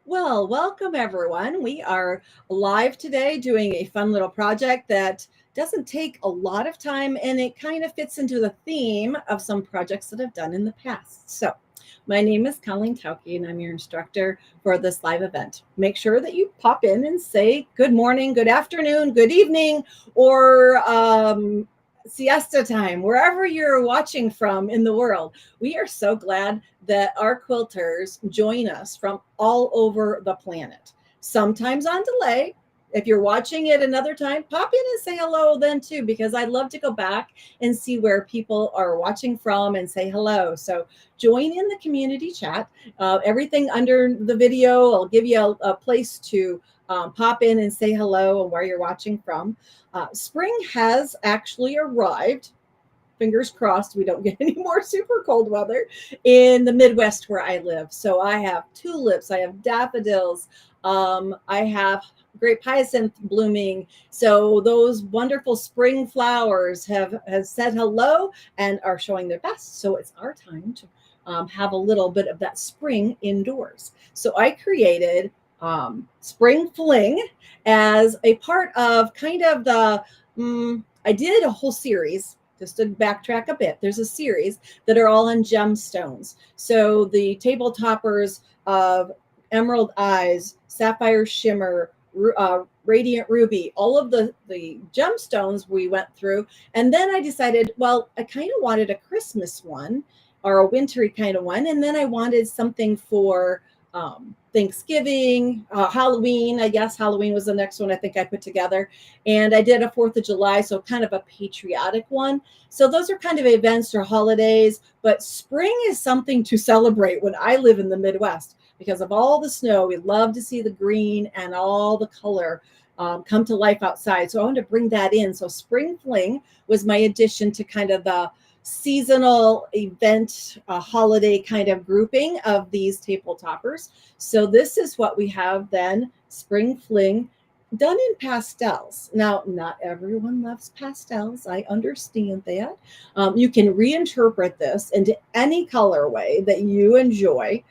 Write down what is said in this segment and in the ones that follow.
Well, welcome everyone. We are live today doing a fun little project that doesn't take a lot of time and it kind of fits into the theme of some projects that I've done in the past. So, my name is Colleen Tauke and I'm your instructor for this live event. Make sure that you pop in and say good morning, good afternoon, good evening, or siesta time, wherever you're watching from in the world. We are so glad that our quilters join us from all over the planet, sometimes on delay. If you're watching it another time, pop in and say hello then too, because I'd love to go back and see where people are watching from and say hello. So join in the community chat. Everything under the video, I'll give you a place to pop in and say hello and where you're watching from. Spring has actually arrived. Fingers crossed we don't get any more super cold weather in the Midwest where I live. So I have tulips, I have daffodils, I have grape hyacinth blooming. So those wonderful spring flowers have said hello and are showing their best. So it's our time to have a little bit of that spring indoors. So I created Spring Fling as a part of kind of I did a whole series. Just to backtrack a bit, there's a series that are all on gemstones. So the table toppers of Emerald Eyes, Sapphire Shimmer, Radiant Ruby, all of the gemstones we went through. And then I decided, well, I kind of wanted a Christmas one or a wintry kind of one. And then I wanted something for Thanksgiving, Halloween. I guess Halloween was the next one I think I put together. And I did a 4th of July, so kind of a patriotic one. So those are kind of events or holidays, but spring is something to celebrate when I live in the Midwest because of all the snow. We love to see the green and all the color come to life outside. So I wanted to bring that in. So Spring Fling was my addition to kind of the seasonal event, holiday kind of grouping of these table toppers. So this is what we have then, Spring Fling, done in pastels. Now, not everyone loves pastels. I understand that. You can reinterpret this into any colorway that you enjoy.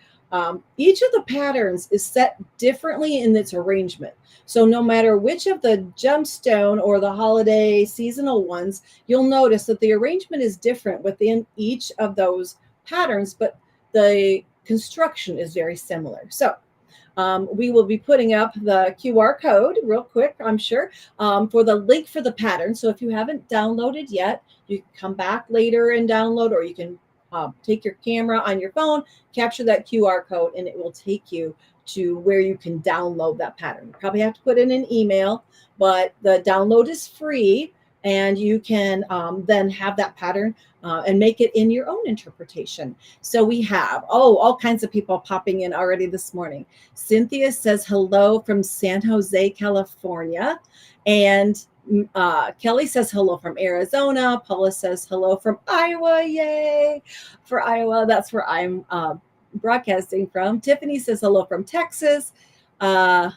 Each of the patterns is set differently in its arrangement. So no matter which of the gemstone or the holiday seasonal ones, you'll notice that the arrangement is different within each of those patterns, but the construction is very similar. So we will be putting up the QR code real quick, I'm sure, for the link for the pattern. So if you haven't downloaded yet, you can come back later and download, or you can take your camera on your phone, capture that QR code, and it will take you to where you can download that pattern. You probably have to put in an email, but the download is free, and you can then have that pattern and make it in your own interpretation. So we have, all kinds of people popping in already this morning. Cynthia says hello from San Jose, California. And Kelly says hello from Arizona. Paula says hello from Iowa. Yay for Iowa. That's where I'm broadcasting from. Tiffany says hello from Texas. I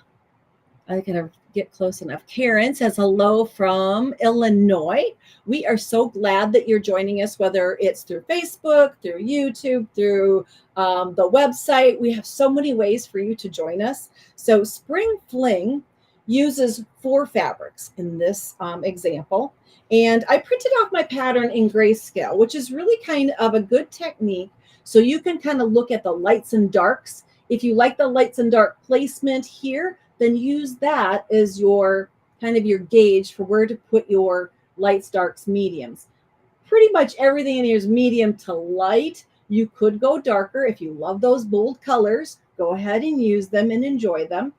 gotta get close enough. Karen says hello from Illinois. We are so glad that you're joining us, whether it's through Facebook, through YouTube, through the website. We have so many ways for you to join us. So Spring Fling uses 4 fabrics in this example. And I printed off my pattern in grayscale, which is really kind of a good technique. So you can kind of look at the lights and darks. If you like the lights and dark placement here, then use that as your kind of your gauge for where to put your lights, darks, mediums. Pretty much everything in here is medium to light. You could go darker if you love those bold colors. Go ahead and use them and enjoy them.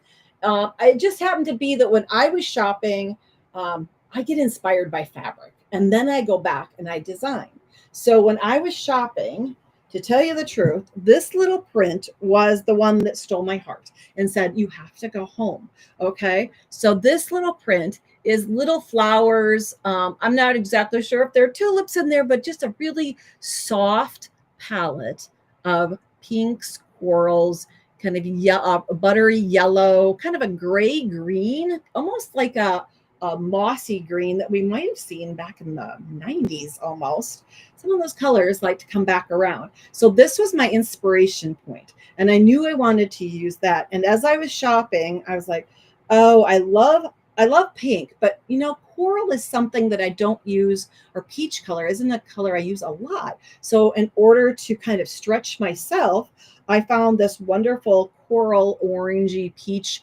It just happened to be that when I was shopping, I get inspired by fabric, and then I go back and I design. So when I was shopping, to tell you the truth, this little print was the one that stole my heart and said, you have to go home. Okay. So this little print is little flowers. I'm not exactly sure if there are tulips in there, but just a really soft palette of pink squirrels, kind of buttery yellow, kind of a gray green, almost like a a mossy green that we might have seen back in the 90s almost. Some of those colors like to come back around. So this was my inspiration point, and I knew I wanted to use that. And as I was shopping, I was like, oh, I love pink, but you know, coral is something that I don't use, or peach color isn't a color I use a lot. So in order to kind of stretch myself, I found this wonderful coral orangey peach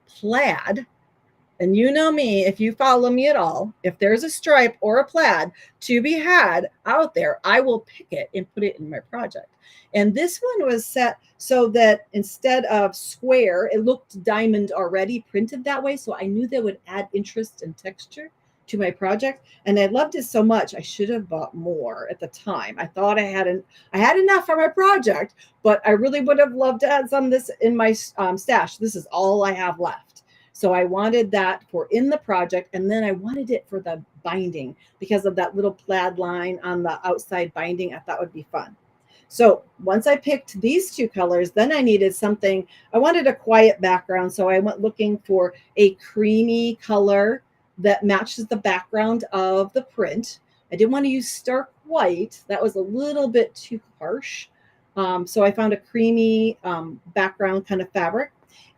plaid. And you know me, if you follow me at all, if there's a stripe or a plaid to be had out there, I will pick it and put it in my project. And this one was set so that instead of square, it looked diamond already printed that way. So I knew that would add interest and texture to my project. And I loved it so much, I should have bought more at the time. I thought I had enough for my project, but I really would have loved to add some of this in my stash. This is all I have left. So I wanted that for in the project, and then I wanted it for the binding because of that little plaid line on the outside binding. I thought would be fun. So once I picked these two colors, then I needed something. I wanted a quiet background, so I went looking for a creamy color that matches the background of the print. I didn't want to use stark white. That was a little bit too harsh. So I found a creamy background kind of fabric.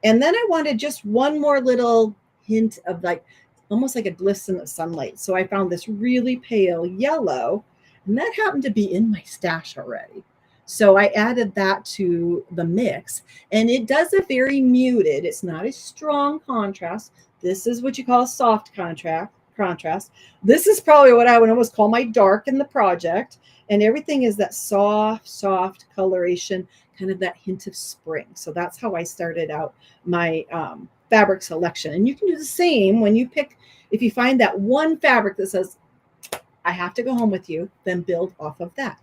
And then I wanted just one more little hint of like, almost like a glisten of sunlight. So I found this really pale yellow, and that happened to be in my stash already. So I added that to the mix, and it does a very muted, it's not a strong contrast. This is what you call a soft contrast. This is probably what I would almost call my dark in the project. And everything is that soft coloration, kind of that hint of spring. So that's how I started out my fabric selection. And you can do the same when you pick, if you find that one fabric that says, I have to go home with you, then build off of that.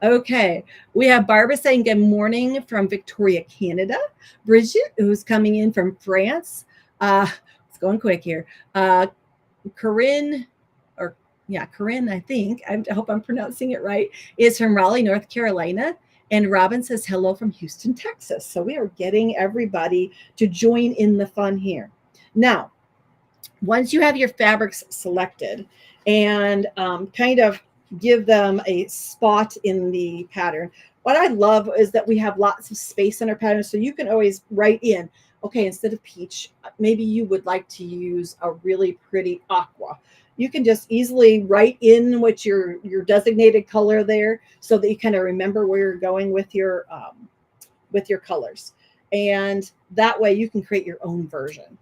Okay, we have Barbara saying good morning from Victoria, Canada. Bridget, who's coming in from France. It's going quick here. Corinne, Corinne, I think, I hope I'm pronouncing it right, is from Raleigh, North Carolina. And Robin says hello from Houston, Texas. So we are getting everybody to join in the fun here. Now, once you have your fabrics selected and kind of give them a spot in the pattern, what I love is that we have lots of space in our pattern. So you can always write in, okay, instead of peach, maybe you would like to use a really pretty aqua. You can just easily write in what your designated color there, so that you kind of remember where you're going with your colors. And that way you can create your own version.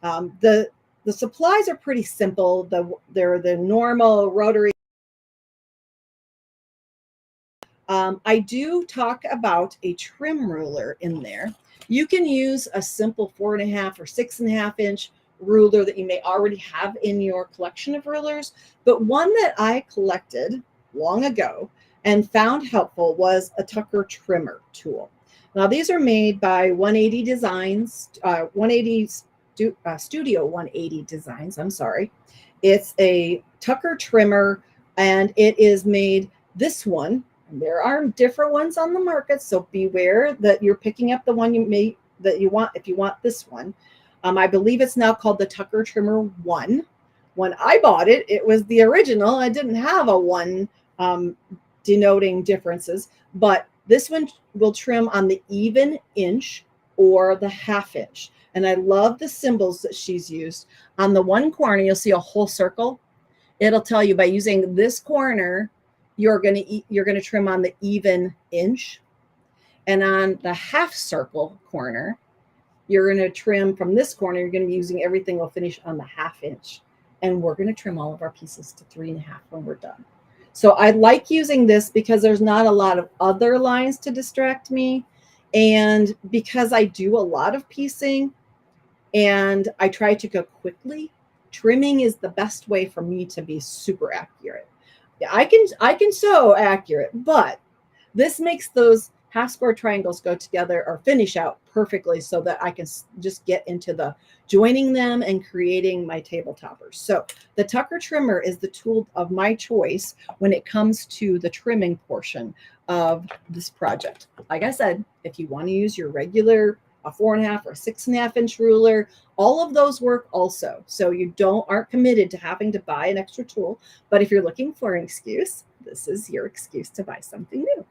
The supplies are pretty simple. They're the normal rotary. I do talk about a trim ruler in there. You can use a simple 4.5 or 6.5 inch ruler that you may already have in your collection of rulers, but one that I collected long ago and found helpful was a Tucker trimmer tool. Now these are made by 180 Designs, Studio 180 Designs, I'm sorry. It's a Tucker trimmer, and it is made, this one, and there are different ones on the market, so beware that you're picking up the one that you want if you want this one. I believe it's now called the Tucker Trimmer 1. When I bought it, it was the original. I didn't have a 1 denoting differences, but this one will trim on the even inch or the half inch. And I love the symbols that she's used. On the one corner, you'll see a whole circle. It'll tell you by using this corner, you're going to trim on the even inch. And on the half circle corner, you're going to trim from this corner. You're going to be using everything will finish on the half inch. And we're going to trim all of our pieces to 3.5 when we're done. So I like using this because there's not a lot of other lines to distract me. And because I do a lot of piecing and I try to go quickly, trimming is the best way for me to be super accurate. Yeah, I can sew accurate, but this makes those half square triangles go together or finish out perfectly so that I can just get into the joining them and creating my table toppers. So the Tucker trimmer is the tool of my choice when it comes to the trimming portion of this project. Like I said, if you want to use your regular a 4.5 or 6.5 inch ruler. All of those work also. So you aren't committed to having to buy an extra tool. But if you're looking for an excuse, this is your excuse to buy something new.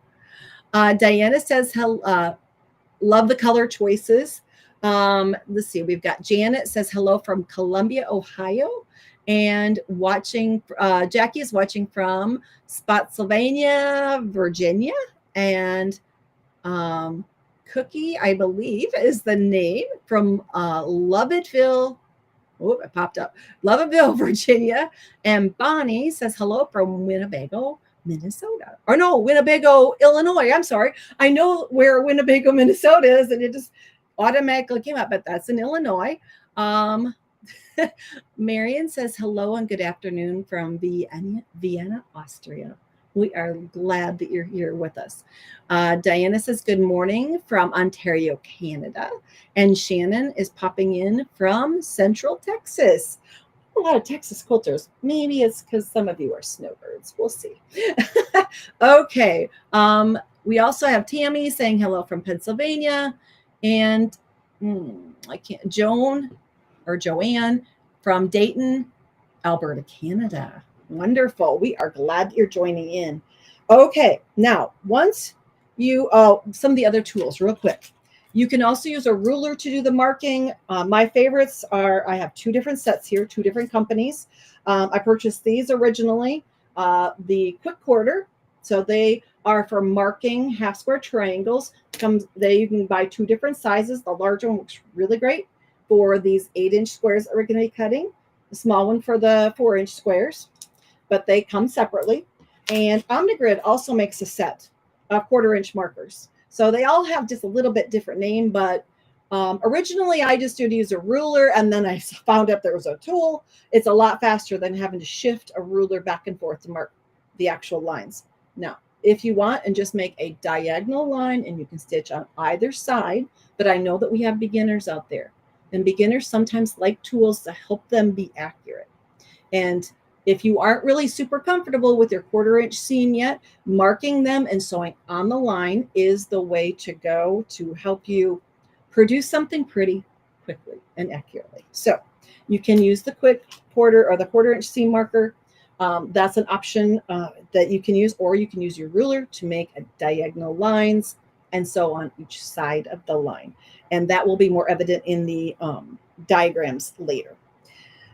Diana says, love the color choices. Let's see. We've got Janet says hello from Columbia, Ohio. And Jackie is watching from Spotsylvania, Virginia. And Cookie, I believe, is the name from Lovettville. Oh, it popped up. Lovettville, Virginia. And Bonnie says hello from Winnebago, Minnesota. Or no, Winnebago, Illinois. I'm sorry. I know where Winnebago, Minnesota is, and it just automatically came up, but that's in Illinois. Marion says hello and good afternoon from Vienna, Austria. We are glad that you're here with us. Diana says good morning from Ontario, Canada. And Shannon is popping in from Central Texas. A lot of Texas quilters. Maybe it's because some of you are snowbirds. We'll see. Okay. We also have Tammy saying hello from Pennsylvania. And Joanne from Dayton, Alberta, Canada. Wonderful. We are glad you're joining in. Okay. Now, once you, some of the other tools real quick. You can also use a ruler to do the marking. My favorites are, I have 2 different sets here, 2 different companies. I purchased these originally, the Quick Quarter. So they are for marking half square triangles. You can buy 2 different sizes. The larger one looks really great for these 8-inch squares that we're going to be cutting. The small one for the 4-inch squares, but they come separately. And Omnigrid also makes a set of 1/4-inch markers. So they all have just a little bit different name, but originally I just did use a ruler, and then I found out there was a tool. It's a lot faster than having to shift a ruler back and forth to mark the actual lines. Now, if you want, and just make a diagonal line, and you can stitch on either side, but I know that we have beginners out there, and beginners sometimes like tools to help them be accurate. And if you aren't really super comfortable with your 1/4-inch seam yet, marking them and sewing on the line is the way to go to help you produce something pretty quickly and accurately. So you can use the Quick Quarter or the 1/4-inch seam marker. That's an option that you can use, or you can use your ruler to make diagonal lines and sew on each side of the line. And that will be more evident in the diagrams later.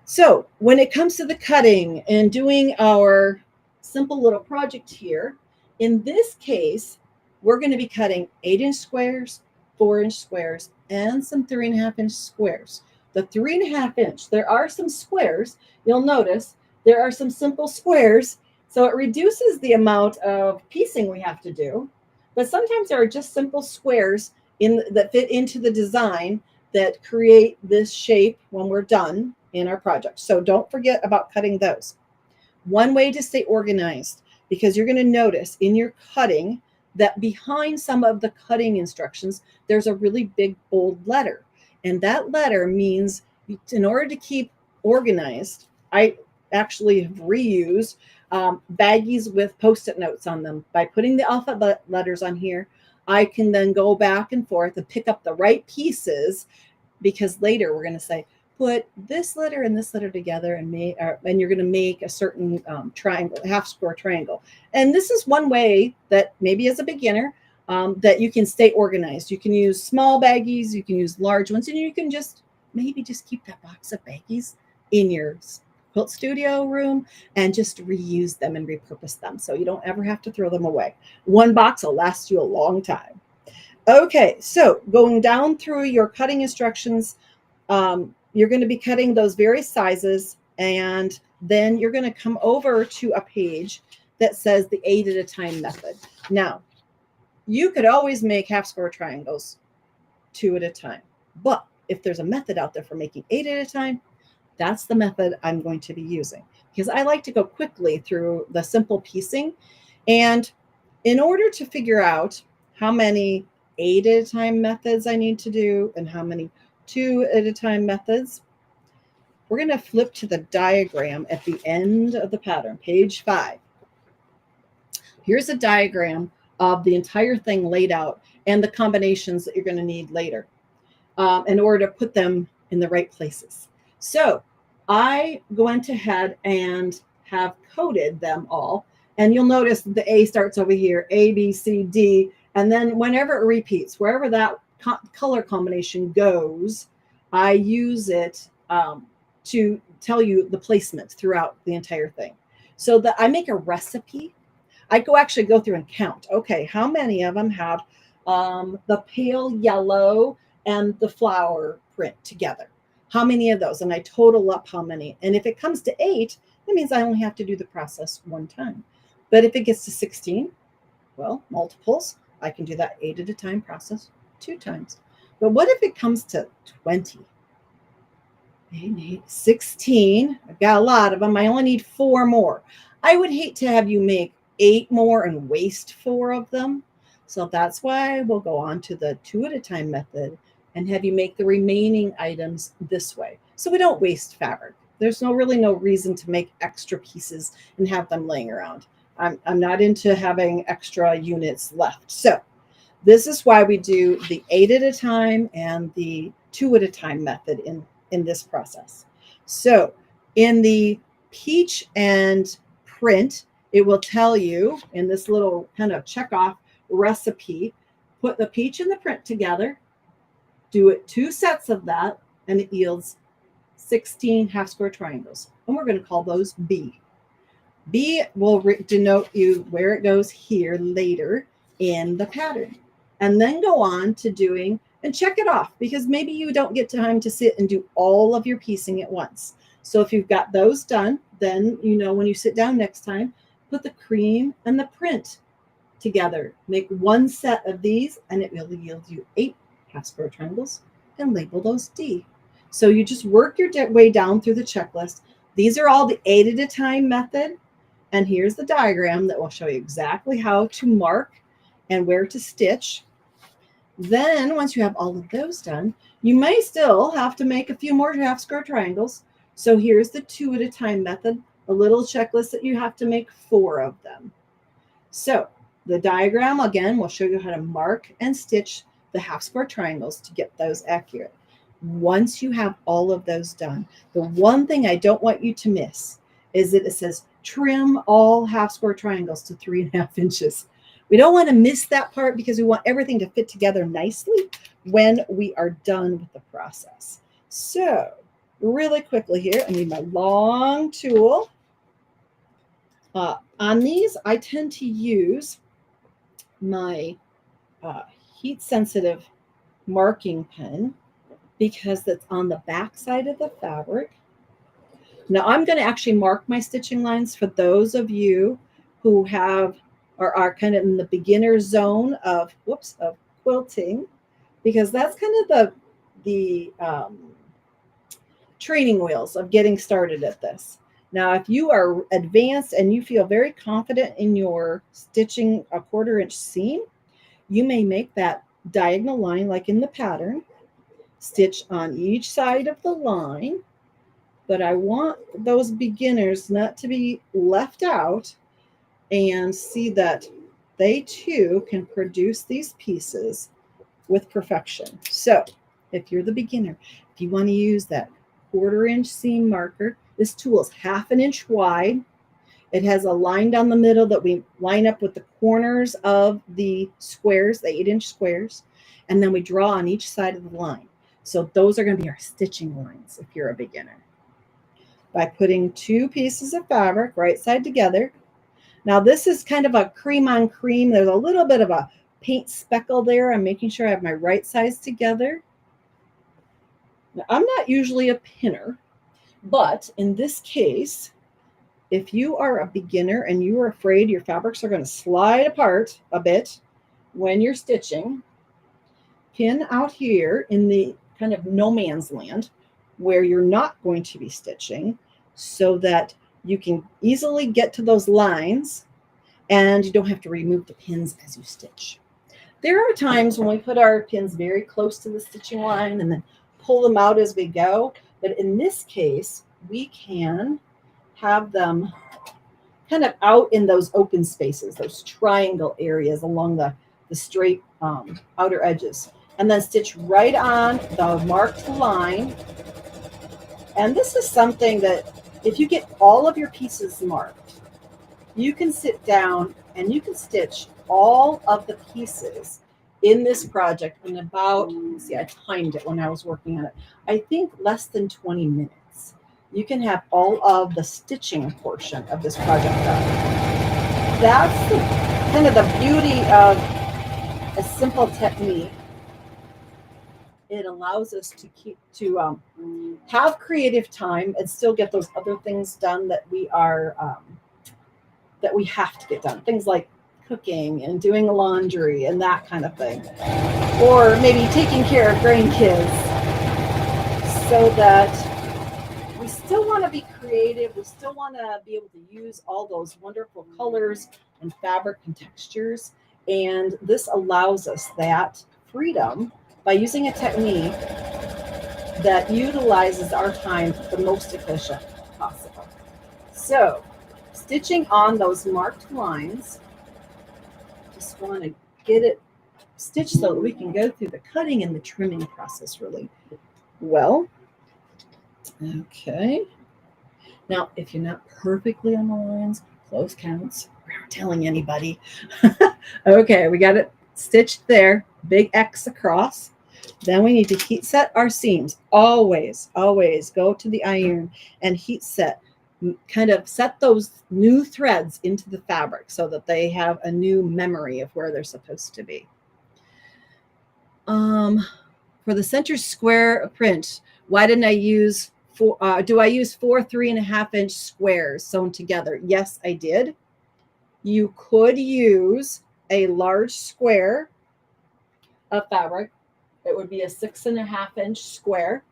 So when it comes to the cutting and doing our simple little project here, in this case, we're going to be cutting 8-inch squares, 4-inch squares, and some 3.5-inch squares. The 3.5-inch, there are some squares. You'll notice there are some simple squares, so it reduces the amount of piecing we have to do. But sometimes there are just simple squares that fit into the design that create this shape when we're done in our project. So don't forget about cutting those. One way to stay organized, because you're going to notice in your cutting that behind some of the cutting instructions, there's a really big bold letter. And that letter means in order to keep organized, I actually have reused baggies with Post-it notes on them. By putting the alphabet letters on here, I can then go back and forth and pick up the right pieces, because later we're going to say, put this letter and this letter together, and you're going to make a certain triangle, half square triangle. And this is one way that maybe as a beginner that you can stay organized. You can use small baggies, you can use large ones, and you can maybe just keep that box of baggies in your quilt studio room and just reuse them and repurpose them, so you don't ever have to throw them away. One box will last you a long time. Okay, so going down through your cutting instructions, you're going to be cutting those various sizes, and then you're going to come over to a page that says the 8 at a time method. Now, you could always make half square triangles 2 at a time, but if there's a method out there for making 8 at a time, that's the method I'm going to be using, because I like to go quickly through the simple piecing. And in order to figure out how many 8 at a time methods I need to do and how many 2 at a time methods, we're going to flip to the diagram at the end of the pattern, page 5. Here's a diagram of the entire thing laid out and the combinations that you're going to need later. in order to put them in the right places. So I went ahead and have coded them all. And you'll notice the A starts over here, A, B, C, D. And then whenever it repeats, wherever that color combination goes, I use it to tell you the placement throughout the entire thing. So that I make a recipe. I actually go through and count. Okay, how many of them have the pale yellow and the flower print together? How many of those? And I total up how many. And if it comes to 8, that means I only have to do the process one time. But if it gets to 16, well, multiples, I can do that 8 at a time process 2 times. But what if it comes to 20? 8, 16. I've got a lot of them. I only need 4 more. I would hate to have you make 8 more and waste 4 of them. So that's why we'll go on to the 2 at a time method and have you make the remaining items this way. So we don't waste fabric. There's really no reason to make extra pieces and have them laying around. I'm not into having extra units left. So this is why we do the 8 at a time and the 2 at a time method in this process. So in the peach and print, it will tell you in this little kind of check off recipe, put the peach and the print together, do it 2 sets of that, and it yields 16 half square triangles. And we're going to call those B. B will denote you where it goes here later in the pattern. And then go on to doing, and check it off, because maybe you don't get time to sit and do all of your piecing at once. So if you've got those done, then you know when you sit down next time, put the cream and the print together. Make 1 set of these, and it will yield you 8 half square triangles, and label those D. So you just work your way down through the checklist. These are all the 8 at a time method. And here's the diagram that will show you exactly how to mark and where to stitch. Then once you have all of those done, you may still have to make a few more half square triangles. So here's the 2 at a time method, a little checklist that you have to make 4 of them. So the diagram, again, will show you how to mark and stitch the half square triangles to get those accurate. Once you have all of those done, the one thing I don't want you to miss is that it says trim all half square triangles to 3.5 inches. We don't want to miss that part because we want everything to fit together nicely when we are done with the process. So really quickly here, I need my long tool. On these, I tend to use my heat sensitive marking pen because that's on the back side of the fabric. Now I'm going to actually mark my stitching lines for those of you who have or are kind of in the beginner zone of quilting, because that's kind of the training wheels of getting started at this. Now, if you are advanced and you feel very confident in your stitching a 1/4 inch seam, you may make that diagonal line like in the pattern, stitch on each side of the line. But I want those beginners not to be left out and see that they too can produce these pieces with perfection. So if you're the beginner, if you want to use that 1/4 inch seam marker, this tool is 1/2 inch wide. It has a line down the middle that we line up with the corners of the squares, the 8-inch squares, and then we draw on each side of the line. So those are going to be our stitching lines if you're a beginner. By putting 2 pieces of fabric right side together. Now this is kind of a cream on cream. There's a little bit of a paint speckle there. I'm making sure I have my right sides together. Now, I'm not usually a pinner, but in this case, if you are a beginner and you are afraid your fabrics are going to slide apart a bit when you're stitching, pin out here in the kind of no man's land where you're not going to be stitching, so that you can easily get to those lines and you don't have to remove the pins as you stitch. There are times when we put our pins very close to the stitching line and then pull them out as we go. But in this case, we can have them kind of out in those open spaces, those triangle areas along the straight outer edges. and then stitch right on the marked line. And this is something that if you get all of your pieces marked, you can sit down and you can stitch all of the pieces in this project in about, let's see, I timed it when I was working on it, I think less than 20 minutes. You can have all of the stitching portion of this project done. That's kind of the beauty of a simple technique. It allows us to have creative time and still get those other things done that we have to get done. Things like cooking and doing laundry and that kind of thing, or maybe taking care of grandkids, so that we still want to be creative. We still want to be able to use all those wonderful colors and fabric and textures. And this allows us that freedom by using a technique that utilizes our time the most efficient possible. So, stitching on those marked lines, just want to get it stitched so that we can go through the cutting and the trimming process really well. Okay. Now, if you're not perfectly on the lines, close counts. We're not telling anybody. Okay, we got it stitched there. Big X across. Then we need to heat set our seams. Always, always go to the iron and heat set. Kind of set those new threads into the fabric so that they have a new memory of where they're supposed to be. For the center square print, why didn't I use do I use 4 3.5-inch squares sewn together? Yes, I did. You could use a large square of fabric. It would be a 6.5-inch square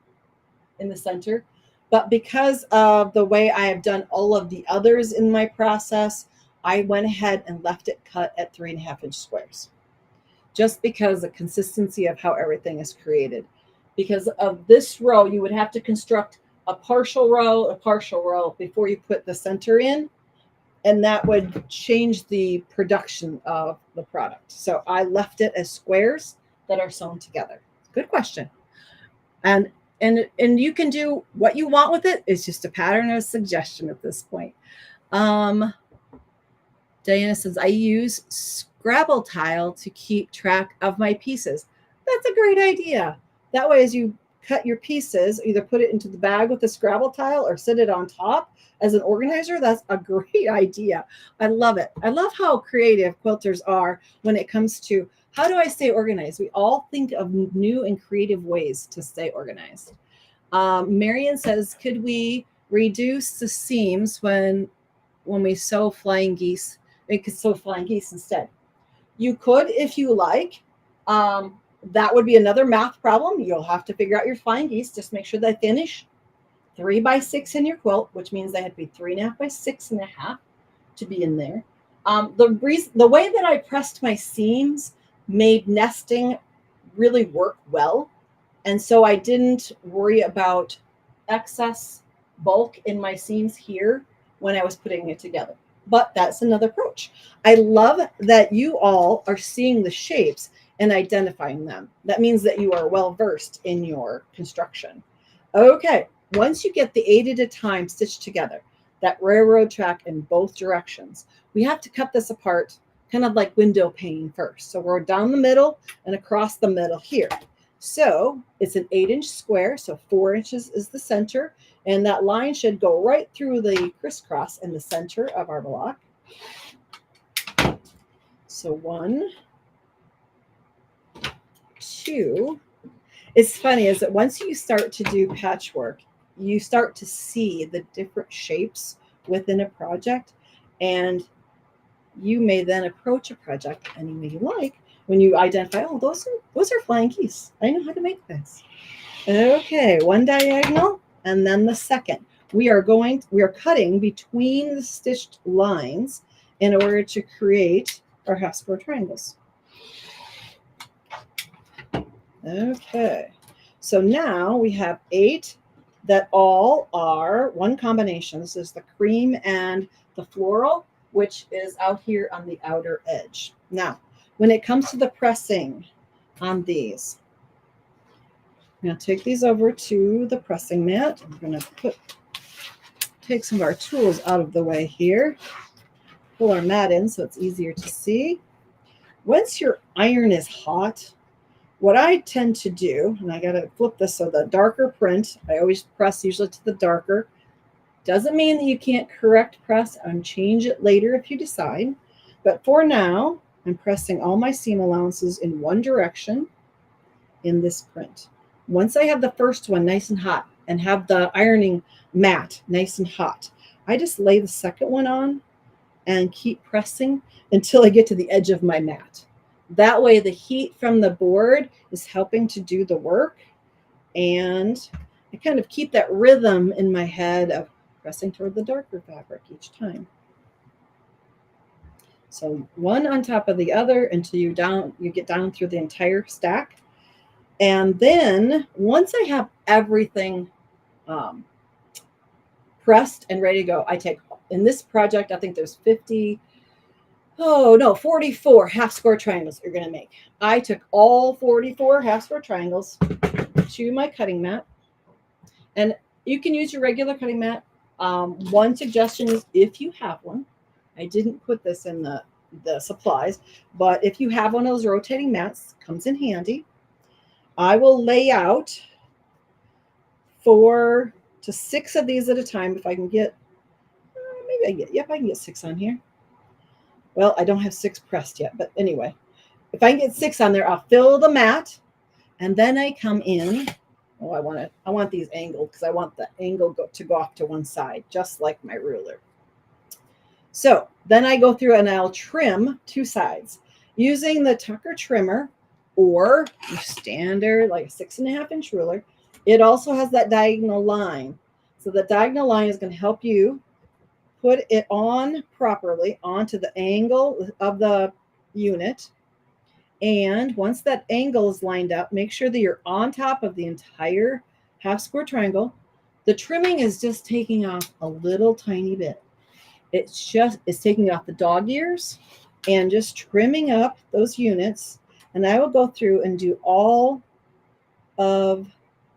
in the center. But because of the way I have done all of the others in my process, I went ahead and left it cut at 3.5-inch squares. Just because the consistency of how everything is created. Because of this row, you would have to construct a partial row before you put the center in. And that would change the production of the product. So I left it as squares that are sewn together. Good question. And you can do what you want with it. It's just a pattern or a suggestion at this point. Diana says, I use Scrabble tile to keep track of my pieces. That's a great idea. That way, as you cut your pieces, either put it into the bag with the Scrabble tile or sit it on top as an organizer. That's a great idea. I love it. I love how creative quilters are when it comes to how do I stay organized? We all think of new and creative ways to stay organized. Marion says, could we reduce the seams when we sew flying geese? We could sew flying geese instead. You could if you like. That would be another math problem. You'll have to figure out your flying geese. Just make sure they finish 3 by 6 in your quilt, which means they have to be 3.5 by 6.5 to be in there. The way that I pressed my seams made nesting really work well. And so I didn't worry about excess bulk in my seams here when I was putting it together. But that's another approach. I love that you all are seeing the shapes and identifying them. That means that you are well versed in your construction. Okay, once you get the 8 at a time stitched together, that railroad track in both directions, we have to cut this apart kind of like window pane first. So we're down the middle and across the middle here. So it's an 8-inch square, so 4 inches is the center, and that line should go right through the crisscross in the center of our block. So 1, 2. It's funny is that once you start to do patchwork, you start to see the different shapes within a project, and you may then approach a project any way you like when you identify, oh, those are flying geese. I know how to make this. Okay, one diagonal and then the second. We are cutting between the stitched lines in order to create our half square triangles. Okay, so now we have 8 that all are one combination. This is the cream and the floral, which is out here on the outer edge. Now, when it comes to the pressing on these, Now take these over to the pressing mat. I'm going to take some of our tools out of the way here. Pull our mat in so it's easier to see. Once your iron is hot, what I tend to do, and I got to flip this so the darker print, I always press usually to the darker. Doesn't mean that you can't correct press and change it later if you decide. But for now, I'm pressing all my seam allowances in one direction in this print. Once I have the first one nice and hot and have the ironing mat nice and hot, I just lay the second one on and keep pressing until I get to the edge of my mat. That way the heat from the board is helping to do the work, and I kind of keep that rhythm in my head of pressing toward the darker fabric each time. So one on top of the other until you get down through the entire stack. And then once I have everything pressed and ready to go, I take, in this project, I think there's 44 half square triangles you're going to make. I took all 44 half square triangles to my cutting mat, and you can use your regular cutting mat. One suggestion is, if you have one, I didn't put this in the supplies, but if you have one of those rotating mats, comes in handy. I will lay out 4 to 6 of these at a time if I can get, I can get 6 on here. Well, I don't have 6 pressed yet, but anyway, if I can get 6 on there, I'll fill the mat, and then I come in. Oh, I want these angled because I want the angle to go off to one side, just like my ruler. So then I go through and I'll trim 2 sides using the Tucker trimmer or your standard, like a 6.5-inch ruler. It also has that diagonal line. So the diagonal line is going to help you put it on properly onto the angle of the unit. And once that angle is lined up, make sure that you're on top of the entire half square triangle. The trimming is just taking off a little tiny bit. It's taking off the dog ears and just trimming up those units. And I will go through and do all of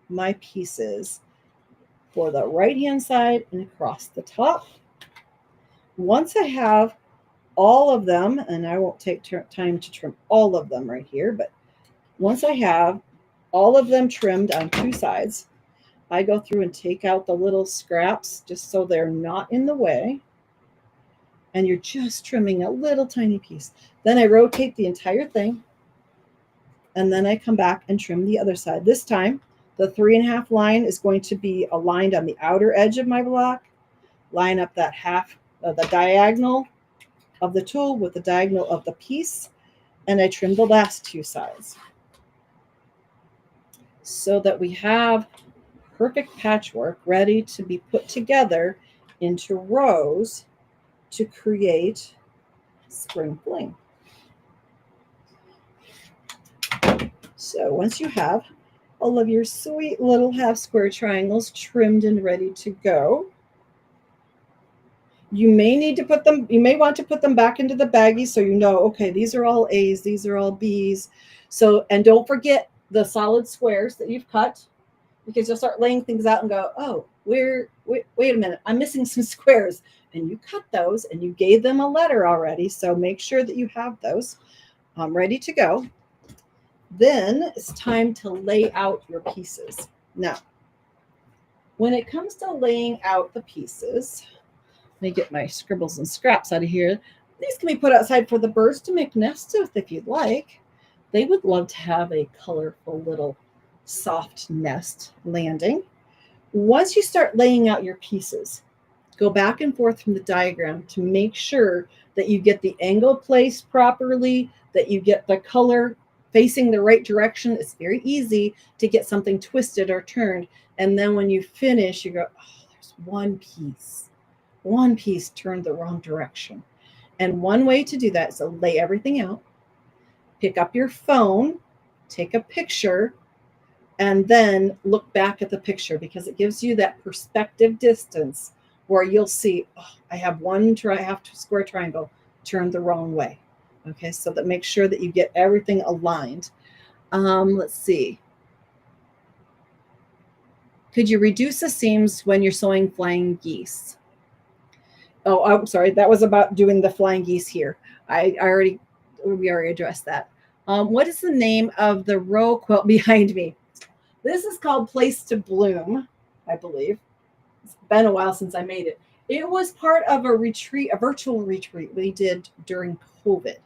my pieces for the right-hand side and across the top. Once I have all of them, and I won't take time to trim all of them right here, but once I have all of them trimmed on 2 sides, I go through and take out the little scraps just so they're not in the way. And you're just trimming a little tiny piece. Then I rotate the entire thing, and then I come back and trim the other side. This time, the 3.5 line is going to be aligned on the outer edge of my block. Line up that half of the diagonal of the tool with the diagonal of the piece, and I trim the last 2 sides so that we have perfect patchwork ready to be put together into rows to create spring fling. So once you have all of your sweet little half square triangles trimmed and ready to go, you may want to put them back into the baggie so you know, okay, these are all A's, these are all B's. So, and don't forget the solid squares that you've cut, because you'll start laying things out and go, oh, wait a minute, I'm missing some squares. And you cut those and you gave them a letter already. So make sure that you have those ready to go. Then it's time to lay out your pieces. Now, when it comes to laying out the pieces, let me get my scribbles and scraps out of here. These can be put outside for the birds to make nests with if you'd like. They would love to have a colorful little soft nest landing. Once you start laying out your pieces, go back and forth from the diagram to make sure that you get the angle placed properly, that you get the color facing the right direction. It's very easy to get something twisted or turned. And then when you finish, you go, oh, there's one piece turned the wrong direction. And one way to do that is to lay everything out, pick up your phone, take a picture, and then look back at the picture, because it gives you that perspective distance where you'll see, oh, I have one half square triangle turned the wrong way. Okay, so that makes sure that you get everything aligned. Let's see. Could you reduce the seams when you're sewing flying geese? Oh, I'm sorry. That was about doing the flying geese here. We already addressed that. What is the name of the row quilt behind me? This is called Place to Bloom, I believe. It's been a while since I made it. It was part of a retreat, a virtual retreat we did during COVID.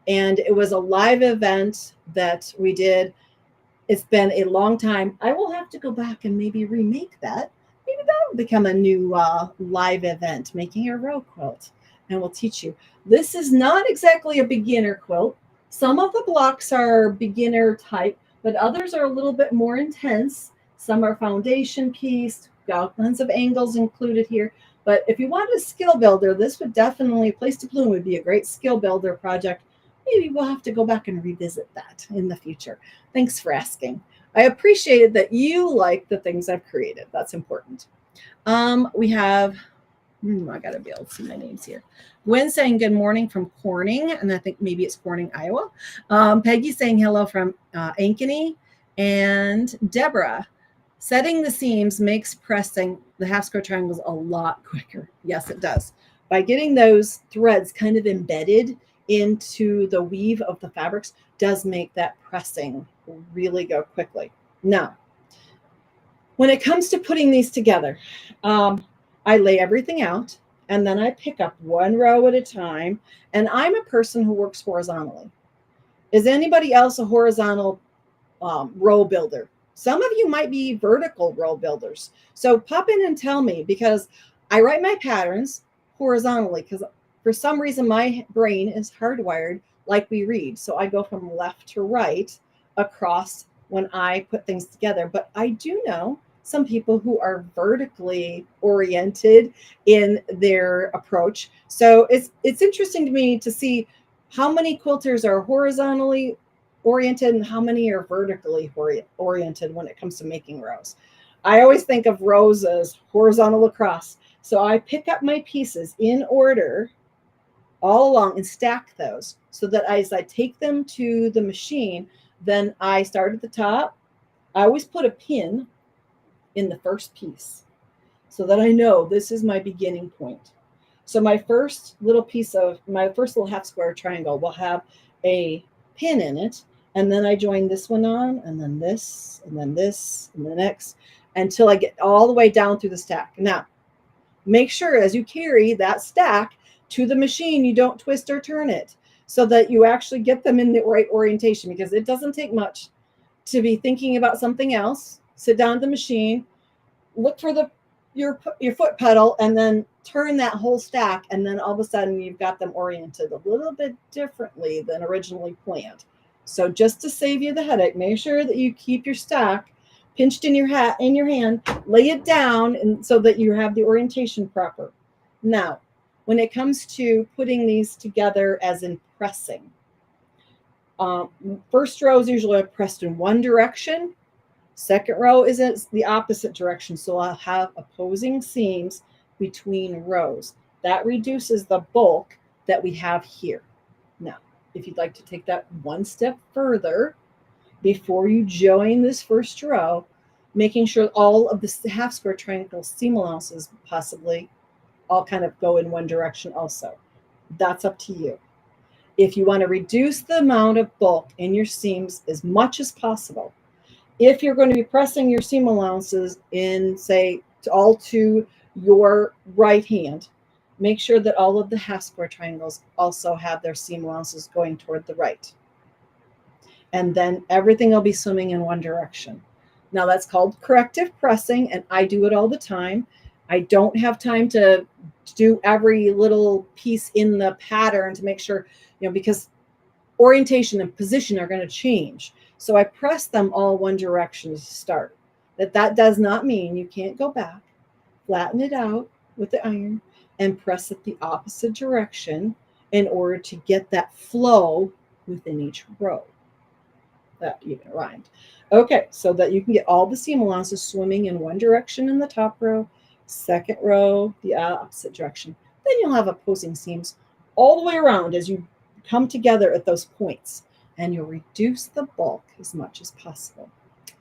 And it was a live event that we did. It's been a long time. I will have to go back and maybe remake that. Maybe that will become a new live event, making a row quilt. And we'll teach you. This is not exactly a beginner quilt. Some of the blocks are beginner type, but others are a little bit more intense. Some are foundation piece, got all kinds of angles included here. But if you want a skill builder, this would definitely, Place to Bloom would be a great skill builder project. Maybe we'll have to go back and revisit that in the future. Thanks for asking. I appreciated that you like the things I've created. That's important. We have, I got to be able to see my names here. Gwen saying good morning from Corning, and I think maybe it's Corning, Iowa. Peggy saying hello from Ankeny. And Deborah, setting the seams makes pressing the half square triangles a lot quicker. Yes, it does. By getting those threads kind of embedded into the weave of the fabrics does make that pressing really go quickly. Now, when it comes to putting these together, I lay everything out and then I pick up one row at a time. And I'm a person who works horizontally. Is anybody else a horizontal row builder? Some of you might be vertical row builders. So pop in and tell me, because I write my patterns horizontally because for some reason my brain is hardwired like we read. So I go from left to right across when I put things together. But I do know some people who are vertically oriented in their approach. So it's interesting to me to see how many quilters are horizontally oriented and how many are vertically oriented when it comes to making rows. I always think of rows as horizontal across. So I pick up my pieces in order all along and stack those so that as I take them to the machine, then I start at the top. I always put a pin in the first piece so that I know this is my beginning point. So my first little half square triangle will have a pin in it. And then I join this one on, and then this, and then this, and the next, until I get all the way down through the stack. Now, make sure as you carry that stack to the machine, you don't twist or turn it so that you actually get them in the right orientation, because it doesn't take much to be thinking about something else. Sit down at the machine, look for your foot pedal, and then turn that whole stack, and then all of a sudden you've got them oriented a little bit differently than originally planned. So just to save you the headache, make sure that you keep your stack pinched in your hand, lay it down, and so that you have the orientation proper. Now, when it comes to putting these together as in pressing, first row is usually pressed in one direction. Second row is the opposite direction. So I'll have opposing seams between rows. That reduces the bulk that we have here. Now, if you'd like to take that one step further, before you join this first row, making sure all of the half square triangle seam allowances possibly all kind of go in one direction also. That's up to you. If you want to reduce the amount of bulk in your seams as much as possible, if you're going to be pressing your seam allowances in, say, all to your right hand, make sure that all of the half square triangles also have their seam allowances going toward the right. And then everything will be swimming in one direction. Now that's called corrective pressing, and I do it all the time. I don't have time to do every little piece in the pattern to make sure, because orientation and position are going to change. So I press them all one direction to start. That does not mean you can't go back, flatten it out with the iron, and press it the opposite direction in order to get that flow within each row. That even rhymed. Okay, so that you can get all the seam allowances swimming in one direction in the top row, second row, the opposite direction. Then you'll have opposing seams all the way around as you come together at those points, and you'll reduce the bulk as much as possible.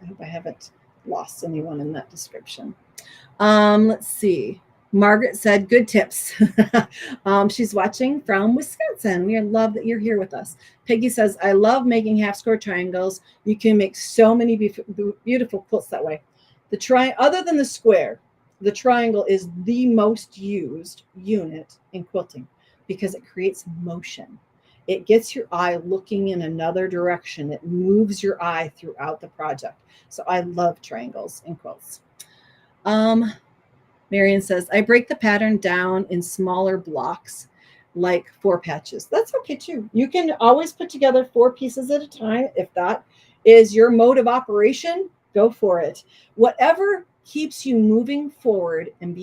I hope I haven't lost anyone in that description. Let's see. Margaret said, good tips. She's watching from Wisconsin. We love that you're here with us. Peggy says, I love making half square triangles. You can make so many beautiful quilts that way. Other than the square, the triangle is the most used unit in quilting because it creates motion. It gets your eye looking in another direction. It moves your eye throughout the project. So I love triangles in quilts. Marion says, I break the pattern down in smaller blocks, like 4 patches. That's okay too. You can always put together 4 pieces at a time. If that is your mode of operation, go for it. Whatever keeps you moving forward and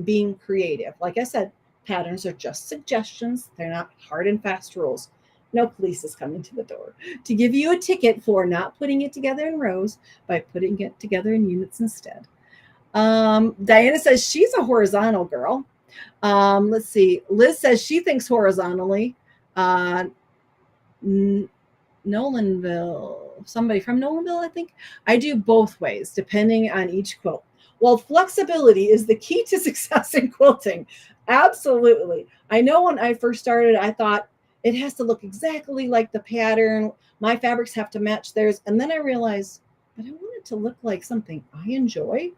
being creative. Like I said, patterns are just suggestions. They're not hard and fast rules. No police is coming to the door to give you a ticket for not putting it together in rows by putting it together in units instead. Diana says she's a horizontal girl. Let's see. Liz says she thinks horizontally. Nolanville, somebody from Nolanville, I think. I do both ways, depending on each quilt. Well, flexibility is the key to success in quilting. Absolutely. I know when I first started, I thought it has to look exactly like the pattern. My fabrics have to match theirs. And then I realized, but I want it to look like something I enjoy.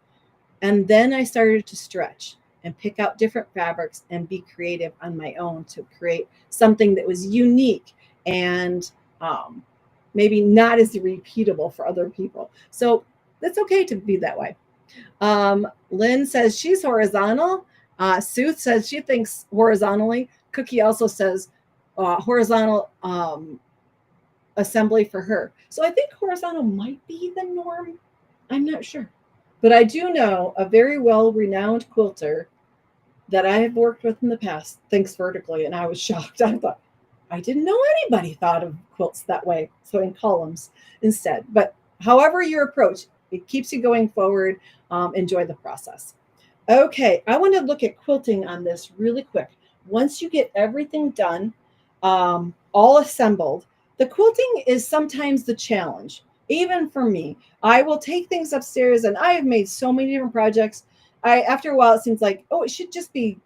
And then I started to stretch and pick out different fabrics and be creative on my own to create something that was unique and maybe not as repeatable for other people. So that's okay to be that way. Lynn says she's horizontal. Sue says she thinks horizontally. Cookie also says horizontal assembly for her. So I think horizontal might be the norm. I'm not sure. But I do know a very well-renowned quilter that I have worked with in the past thinks vertically, and I was shocked. I thought, I didn't know anybody thought of quilts that way, so in columns instead. But however your approach, it keeps you going forward. Enjoy the process. Okay, I want to look at quilting on this really quick. Once you get everything done, all assembled, the quilting is sometimes the challenge. Even for me, I will take things upstairs, and I have made so many different projects. After a while, it seems like, oh, it should just be,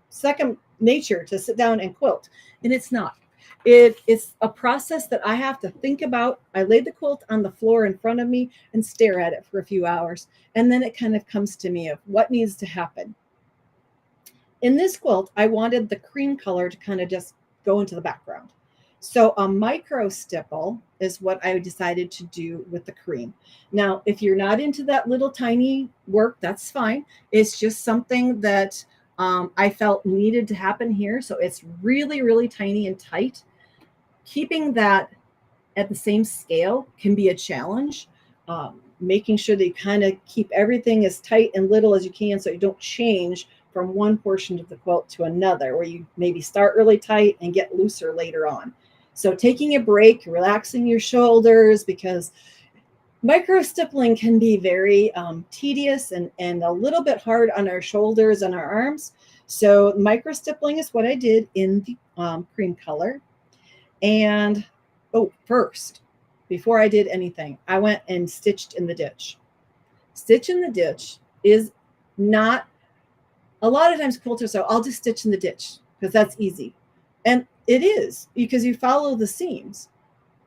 second nature to sit down and quilt. And it's not. It's a process that I have to think about. I lay the quilt on the floor in front of me and stare at it for a few hours. And then it kind of comes to me of what needs to happen. In this quilt, I wanted the cream color to kind of just go into the background. So a micro stipple is what I decided to do with the cream. Now, if you're not into that little tiny work, that's fine. It's just something that I felt needed to happen here. So it's really, really tiny and tight. Keeping that at the same scale can be a challenge. Making sure that you kind of keep everything as tight and little as you can so you don't change from one portion of the quilt to another, where you maybe start really tight and get looser later on. So taking a break, relaxing your shoulders, because micro stippling can be very tedious and a little bit hard on our shoulders and our arms. So micro stippling is what I did in the cream color. And first, before I did anything, I went and stitched in the ditch. Stitch in the ditch is not, a lot of times quilters say, I'll just stitch in the ditch because that's easy. And it is, because you follow the seams.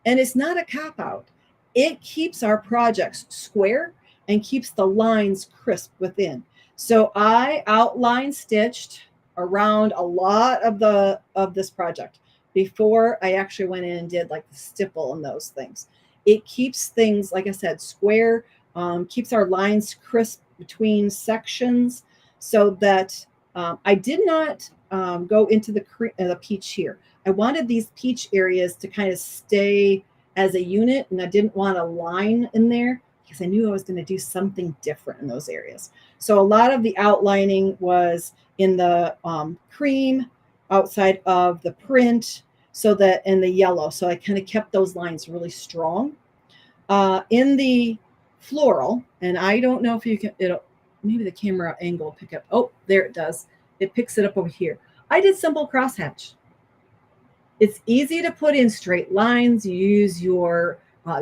And it's not a cop-out. It keeps our projects square and keeps the lines crisp within. So I outline stitched around a lot of this project before I actually went in and did like the stipple and those things. It keeps things, like I said, square, keeps our lines crisp between sections, so that I did not go into the peach here. I wanted these peach areas to kind of stay as a unit, and I didn't want a line in there because I knew I was going to do something different in those areas. So a lot of the outlining was in the cream, outside of the print, so that in the yellow. So I kind of kept those lines really strong. In the floral, and I don't know if you can, maybe the camera angle will pick up. Oh, there it does. It picks it up over here. I did simple crosshatch. It's easy to put in straight lines. You use your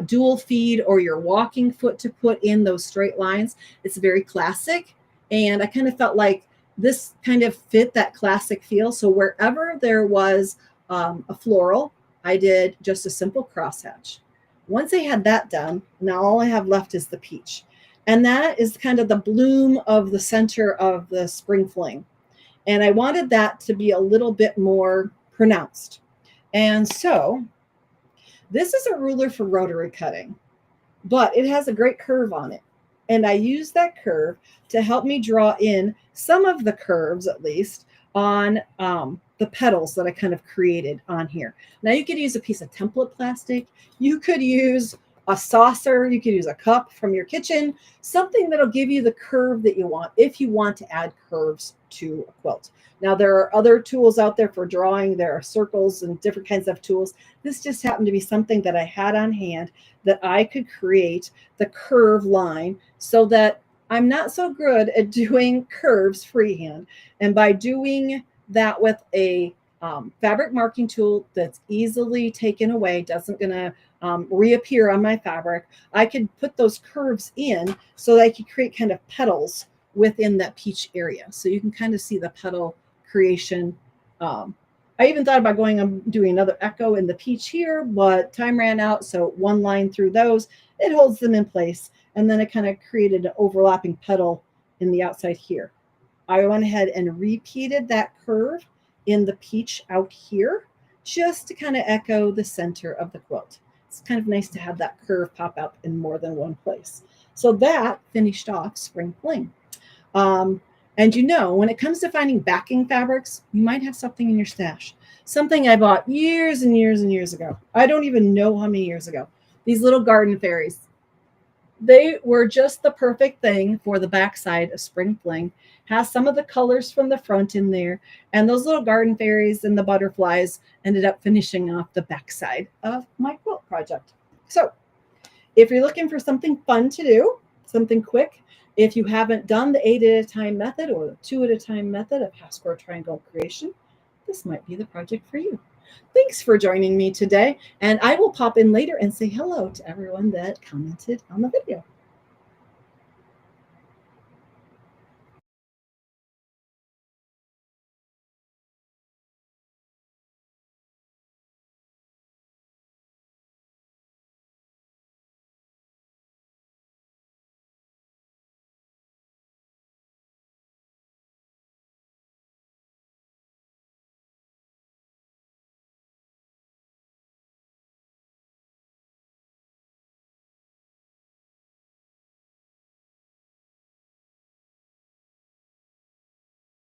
dual feed or your walking foot to put in those straight lines. It's very classic. And I kind of felt like this kind of fit that classic feel. So wherever there was a floral, I did just a simple crosshatch. Once I had that done, now all I have left is the peach. And that is kind of the bloom of the center of the spring fling. And I wanted that to be a little bit more pronounced. And so this is a ruler for rotary cutting, but it has a great curve on it. And I use that curve to help me draw in some of the curves, at least, on the petals that I kind of created on here. Now you could use a piece of template plastic. You could use a saucer. You could use a cup from your kitchen, something that'll give you the curve that you want if you want to add curves to a quilt. Now, there are other tools out there for drawing. There are circles and different kinds of tools. This just happened to be something that I had on hand that I could create the curve line so that I'm not so good at doing curves freehand. And by doing that with a fabric marking tool that's easily taken away, doesn't gonna reappear on my fabric, I could put those curves in so that I could create kind of petals within that peach area. So you can kind of see the petal creation. I even thought about doing another echo in the peach here, but time ran out. So one line through those, it holds them in place. And then it kind of created an overlapping petal in the outside here. I went ahead and repeated that curve in the peach out here, just to kind of echo the center of the quilt. It's kind of nice to have that curve pop out in more than one place. So that finished off Spring Fling. And you know, when it comes to finding backing fabrics, you might have something in your stash. Something I bought years and years and years ago. I don't even know how many years ago. These little garden fairies. They were just the perfect thing for the backside of Spring Fling. Has some of the colors from the front in there. And those little garden fairies and the butterflies ended up finishing off the backside of my quilt project. So if you're looking for something fun to do, something quick, if you haven't done the 8 at a time method or the 2 at a time method of half square triangle creation, this might be the project for you. Thanks for joining me today, and I will pop in later and say hello to everyone that commented on the video.